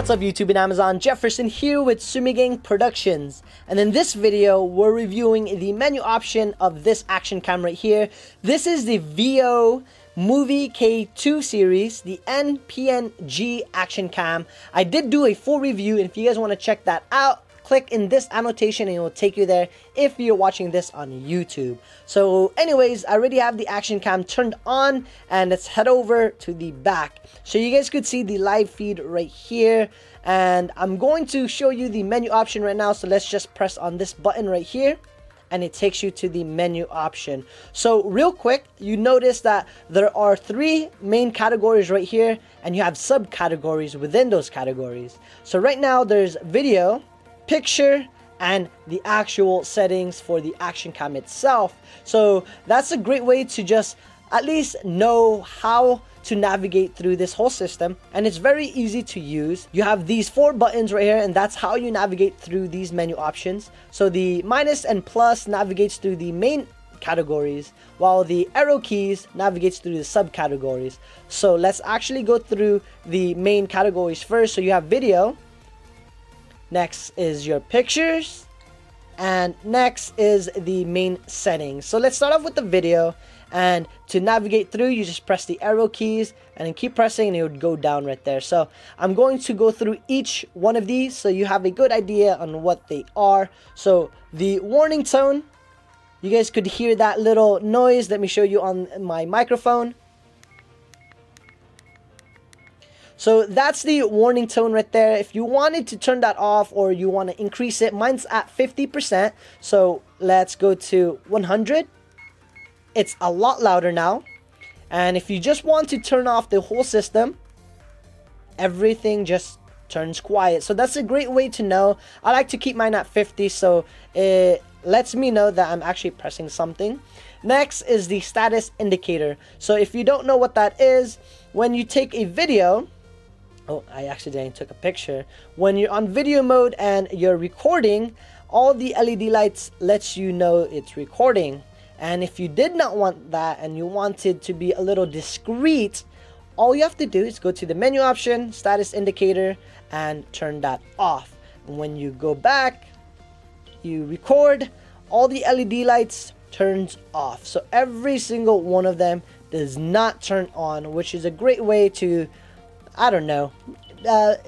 What's up YouTube and Amazon, Jefferson here with Sumigang Productions, and in this video we're reviewing the menu option of this action cam right here. This is the Veho Muvi K2 series, the NPNG action cam. I did do a full review, and if you guys want to check that out, click in this annotation and it will take you there if you're watching this on YouTube. So anyways, I already have the action cam turned on, and let's head over to the back so you guys could see the live feed right here. And I'm going to show you the menu option right now, so let's just press on this button right here and it takes you to the menu option. So real quick, you notice that there are three main categories right here, and you have subcategories within those categories. So right now there's video, picture, and the actual settings for the action cam itself. So that's a great way to just at least know how to navigate through this whole system, and it's very easy to use. You have these four buttons right here, and that's how you navigate through these menu options. So the minus and plus navigates through the main categories, while the arrow keys navigates through the subcategories. So let's actually go through the main categories first. So you have video, next is your pictures, and next is the main settings. So let's start off with the video, and to navigate through you just press the arrow keys and then keep pressing and it would go down right there. So I'm going to go through each one of these so you have a good idea on what they are. So the warning tone, you guys could hear that little noise. Let me show you on my microphone. So that's the warning tone right there. If you wanted to turn that off or you want to increase it, mine's at 50%. So let's go to 100. It's a lot louder now. And if you just want to turn off the whole system, everything just turns quiet. So that's a great way to know. I like to keep mine at 50, so it lets me know that I'm actually pressing something. Next is the status indicator. So if you don't know what that is, when you take a video, oh, I accidentally took a picture. When you're on video mode and you're recording, all the LED lights lets you know it's recording. And if you did not want that and you wanted to be a little discreet, all you have to do is go to the menu option, status indicator, and turn that off. And when you go back, you record, all the LED lights turns off. So every single one of them does not turn on, which is a great way to, I don't know,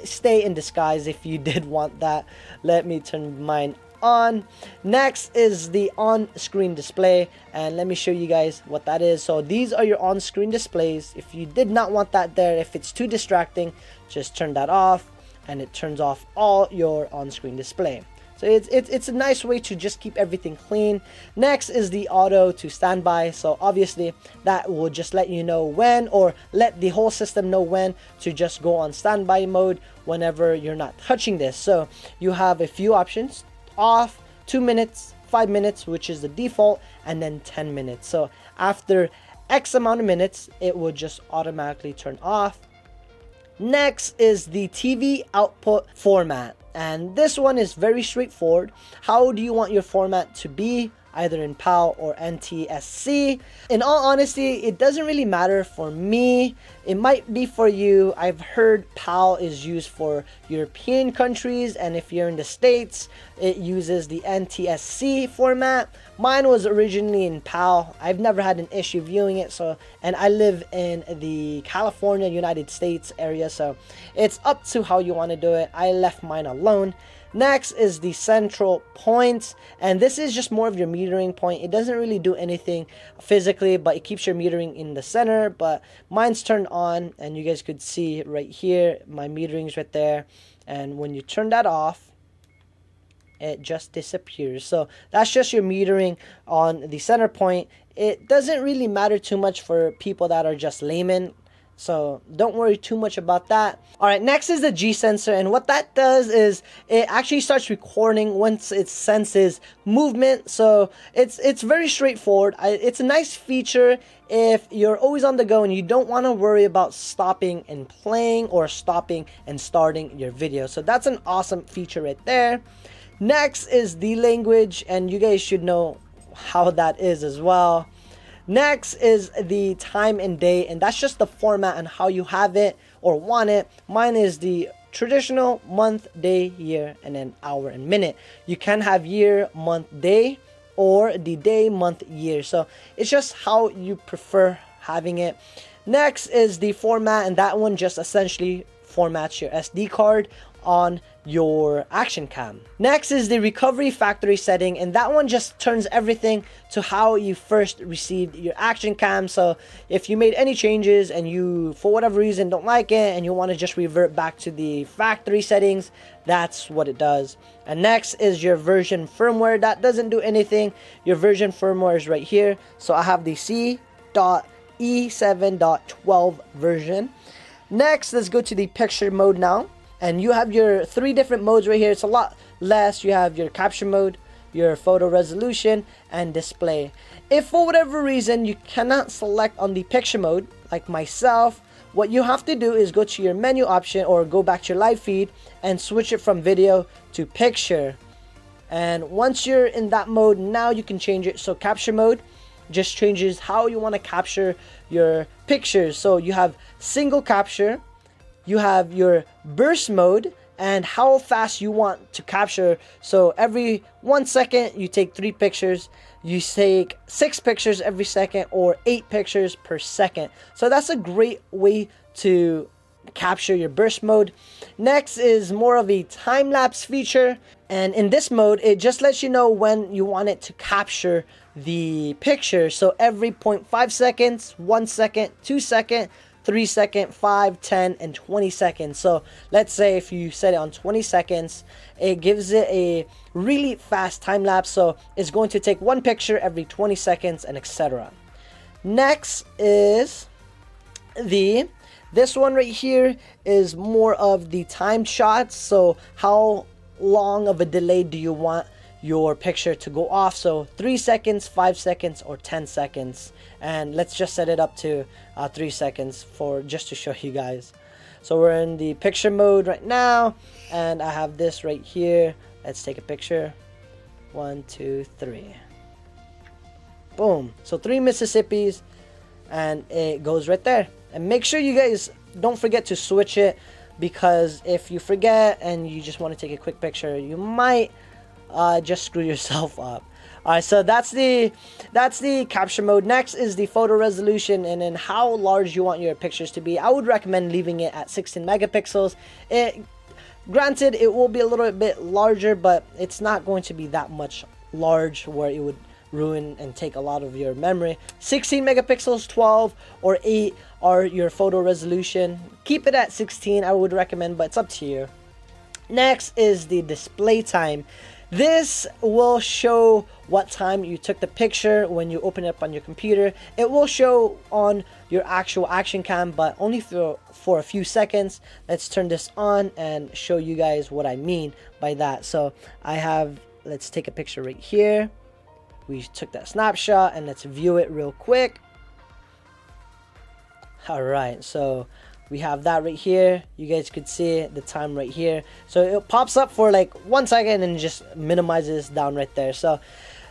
stay in disguise if you did want that. Let me turn mine on. Next is the on-screen display, and let me show you guys what that is. So these are your on-screen displays. If you did not want that there, if it's too distracting, just turn that off and it turns off all your on-screen display. So it's a nice way to just keep everything clean. Next is the auto to standby. So obviously that will just let you know when, or let the whole system know when to just go on standby mode whenever you're not touching this. So you have a few options: off, 2 minutes, 5 minutes, which is the default, and then 10 minutes. So after X amount of minutes, it will just automatically turn off. Next is the TV output format, and this one is very straightforward. How do you want your format to be, either in PAL or NTSC? In all honesty, it doesn't really matter for me. It might be for you. I've heard PAL is used for European countries, and if you're in the States, it uses the NTSC format. Mine was originally in PAL. I've never had an issue viewing it, so, and I live in the California, United States area, so it's up to how you want to do it. I left mine alone. Next is the central point, and this is just more of your metering point. It doesn't really do anything physically, but it keeps your metering in the center. But mine's turned on, and you guys could see right here my metering's right there, and when you turn that off, it just disappears. So that's just your metering on the center point. It doesn't really matter too much for people that are just laymen, so don't worry too much about that. Alright, next is the G sensor, and what that does is it actually starts recording once it senses movement. So it's very straightforward. It's a nice feature if you're always on the go and you don't want to worry about stopping and playing or stopping and starting your video. So that's an awesome feature right there. Next is the language, and you guys should know how that is as well. Next is the time and day, and that's just the format and how you have it or want it. Mine is the traditional month, day, year, and then hour and minute. You can have year, month, day, or the day, month, year. So it's just how you prefer having it. Next is the format, and that one just essentially formats your SD card on your action cam. Next is the recovery factory setting, and that one just turns everything to how you first received your action cam. So if you made any changes and you for whatever reason don't like it and you want to just revert back to the factory settings, that's what it does. And next is your version firmware. That doesn't do anything. Your version firmware is right here. So I have the C.E7.12 version. Next, let's go to the picture mode now. And you have your 3 different modes right here. It's a lot less. You have your capture mode, your photo resolution, and display. If for whatever reason you cannot select on the picture mode, like myself, what you have to do is go to your menu option or go back to your live feed and switch it from video to picture. And once you're in that mode, now you can change it. So capture mode just changes how you want to capture your pictures. So you have single capture, you have your burst mode, and how fast you want to capture. So every 1 second you take 3 pictures, you take 6 pictures every second, or 8 pictures per second. So that's a great way to capture your burst mode. Next is more of a time-lapse feature, and in this mode it just lets you know when you want it to capture the picture. So every 0.5 seconds, 1 second, 2 second, 3 second, 5, 10, and 20 seconds. So let's say if you set it on 20 seconds, it gives it a really fast time lapse. So it's going to take 1 picture every 20 seconds and etc. Next is this one right here is more of the timed shots. So how long of a delay do you want your picture to go off? So 3 seconds, 5 seconds, or 10 seconds. And let's just set it up to 3 seconds for just to show you guys. So we're in the picture mode right now, and I have this right here. Let's take a picture. 1, 2, 3. Boom. So 3 Mississippis, and it goes right there. And make sure you guys don't forget to switch it, because if you forget and you just want to take a quick picture, you might just screw yourself up. Alright, so that's the capture mode. Next is the photo resolution, and then how large you want your pictures to be. I would recommend leaving it at 16 megapixels. Granted, it will be a little bit larger, but it's not going to be that much large where it would ruin and take a lot of your memory. 16 megapixels, 12 or 8 are your photo resolution. Keep it at 16, I would recommend, but it's up to you. Next is the display time. This will show what time you took the picture when you open it up on your computer. It will show on your actual action cam, but only for a few seconds. Let's turn this on and show you guys what I mean by that. So let's take a picture right here. We took that snapshot, and let's view it real quick. Alright, so we have that right here. You guys could see the time right here. So it pops up for like 1 second and just minimizes down right there. So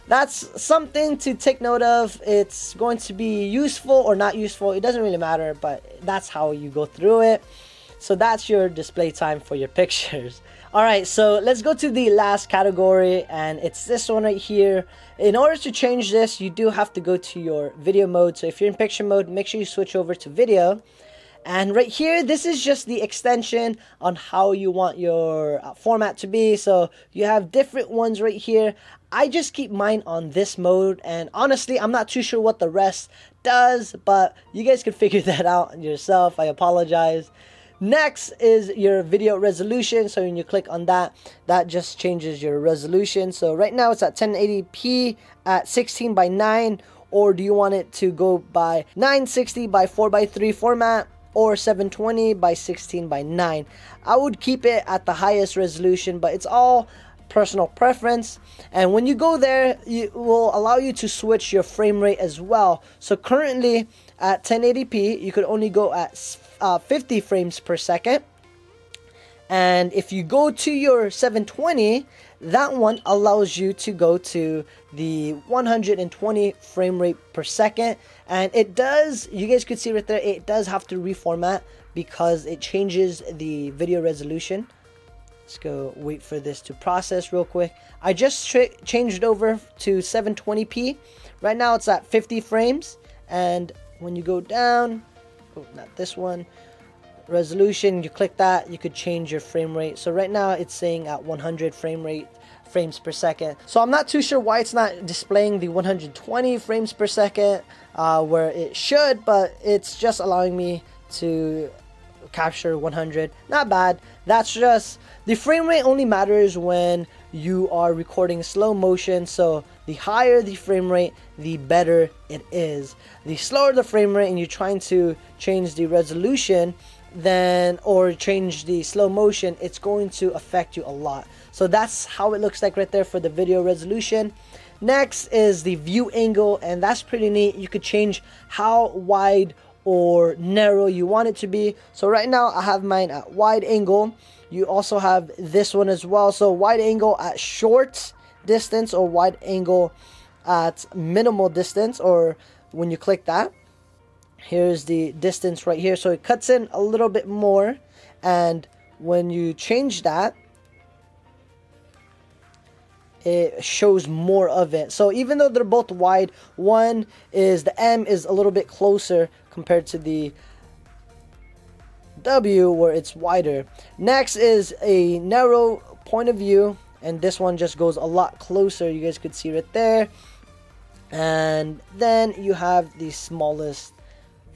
that's something to take note of. It's going to be useful or not useful, it doesn't really matter, but that's how you go through it. So that's your display time for your pictures. Alright, so let's go to the last category, and it's this one right here. In order to change this, you do have to go to your video mode. So if you're in picture mode, make sure you switch over to video. And right here, this is just the extension on how you want your format to be. So you have different ones right here. I just keep mine on this mode, and honestly, I'm not too sure what the rest does, but you guys can figure that out yourself. I apologize. Next is your video resolution. So when you click on that, that just changes your resolution. So right now it's at 1080p at 16 by 9, or do you want it to go by 960 by 4:3 format, or 720 by 16 by 9. I would keep it at the highest resolution, but it's all personal preference. And when you go there, it will allow you to switch your frame rate as well. So currently at 1080p, you could only go at 50 frames per second. And if you go to your 720, that one allows you to go to the 120 frame rate per second. And it does, you guys could see right there, it does have to reformat because it changes the video resolution. Let's go wait for this to process real quick. I just changed over to 720p. Right now it's at 50 frames. And when you go down, oh, not this one, resolution, you click that, you could change your frame rate. So right now it's saying at 100 frames per second. So I'm not too sure why it's not displaying the 120 frames per second where it should, but it's just allowing me to capture 100. Not bad. That's just, the frame rate only matters when you are recording slow motion. So the higher the frame rate, the better it is. The slower the frame rate and you're trying to change the resolution, then, or change the slow motion, it's going to affect you a lot. So that's how it looks like right there for the video resolution. Next is the view angle, and that's pretty neat. You could change how wide or narrow you want it to be. So right now I have mine at wide angle. You also have this one as well. So wide angle at short distance or wide angle at minimal distance, or when you click that, here's the distance right here. So it cuts in a little bit more, and when you change that, it shows more of it. So even though they're both wide, one is, the M is a little bit closer compared to the W where it's wider. Next is a narrow point of view, and this one just goes a lot closer. You guys could see right there. And then you have the smallest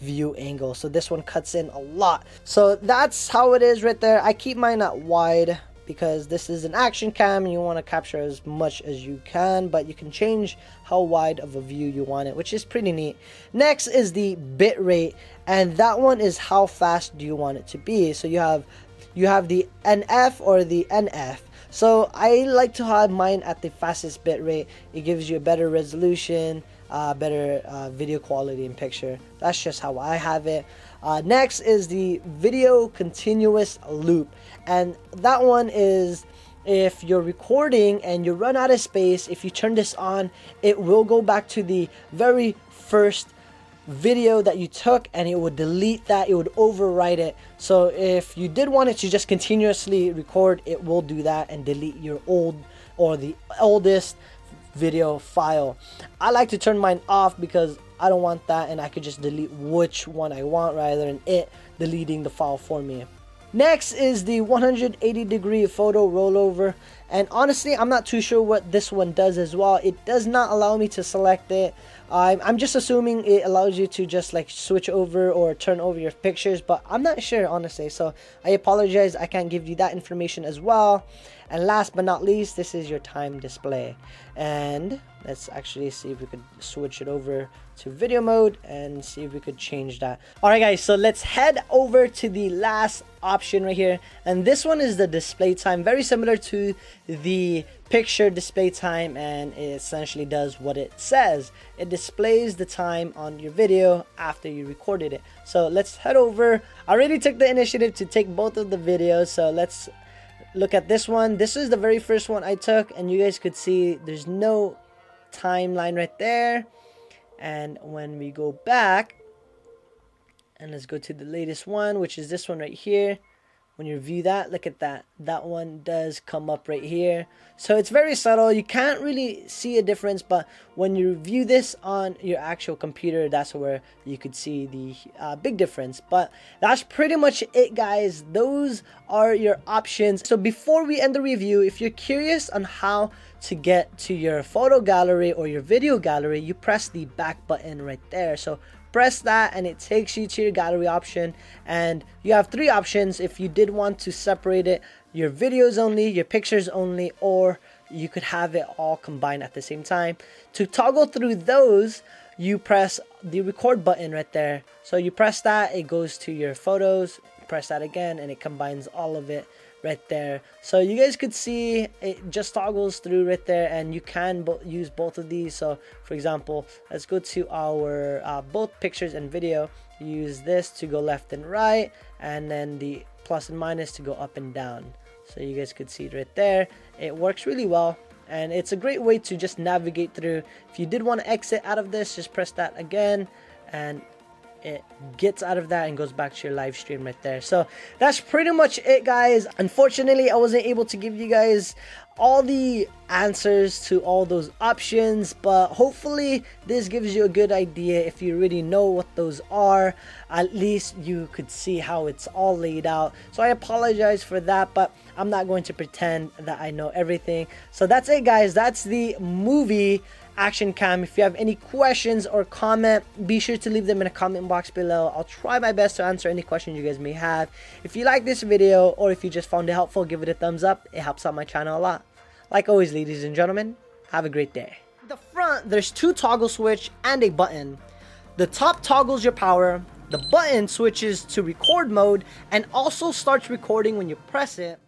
view angle. So this one cuts in a lot. So that's how it is right there. I keep mine at wide because this is an action cam and you want to capture as much as you can, but you can change how wide of a view you want it, which is pretty neat. Next is the bit rate, and that one is how fast do you want it to be. So you have the NF or the NF. So I like to have mine at the fastest bit rate. It gives you a better resolution, better video quality and picture. That's just how I have it. Next is the video continuous loop, and that one is if you're recording and you run out of space, if you turn this on, it will go back to the very first video that you took and it would delete that, it would overwrite it. So if you did want it to just continuously record, it will do that and delete your old or the oldest video file. I like to turn mine off because I don't want that, and I could just delete which one I want rather than it deleting the file for me. Next is the 180-degree photo rollover, and honestly I'm not too sure what this one does as well. It does not allow me to select it. I'm just assuming it allows you to just like switch over or turn over your pictures, but I'm not sure honestly, so I apologize, I can't give you that information as well. And last but not least, this is your time display, and let's actually see if we could switch it over to video mode and see if we could change that. Alright guys, so let's head over to the last option right here, and this one is the display time, very similar to the picture display time, and it essentially does what it says. It displays the time on your video after you recorded it. So let's head over. I already took the initiative to take both of the videos, so let's look at this one. This is the very first one I took, and you guys could see there's no timeline right there. And when we go back and let's go to the latest one, which is this one right here, when you view that, look at that, that one does come up right here. So it's very subtle, you can't really see a difference, but when you view this on your actual computer, that's where you could see the big difference. But that's pretty much it guys, those are your options. So before we end the review, if you're curious on how to get to your photo gallery or your video gallery, you press the back button right there. So press that and it takes you to your gallery option, and you have three options if you did want to separate it, your videos only, your pictures only, or you could have it all combined at the same time. To toggle through those, you press the record button right there. So you press that, it goes to your photos, press that again, and it combines all of it right there. So you guys could see it just toggles through right there, and you can use both of these. So for example, let's go to our both pictures and video. You use this to go left and right, and then the plus and minus to go up and down. So you guys could see it right there. It works really well, and it's a great way to just navigate through. If you did want to exit out of this, just press that again, and it gets out of that and goes back to your live stream right there. So that's pretty much it, guys. Unfortunately, I wasn't able to give you guys all the answers to all those options, but hopefully this gives you a good idea. If you already know what those are, at least you could see how it's all laid out. So I apologize for that, but I'm not going to pretend that I know everything. So that's it, guys. That's the Muvi Action Cam. If you have any questions or comment, be sure to leave them in the comment box below. I'll try my best to answer any questions you guys may have. If you like this video, or if you just found it helpful, give it a thumbs up. It helps out my channel a lot. Like always, ladies and gentlemen, have a great day. The front, there's 2 toggle switch and a button. The top toggles your power. The button switches to record mode and also starts recording when you press it.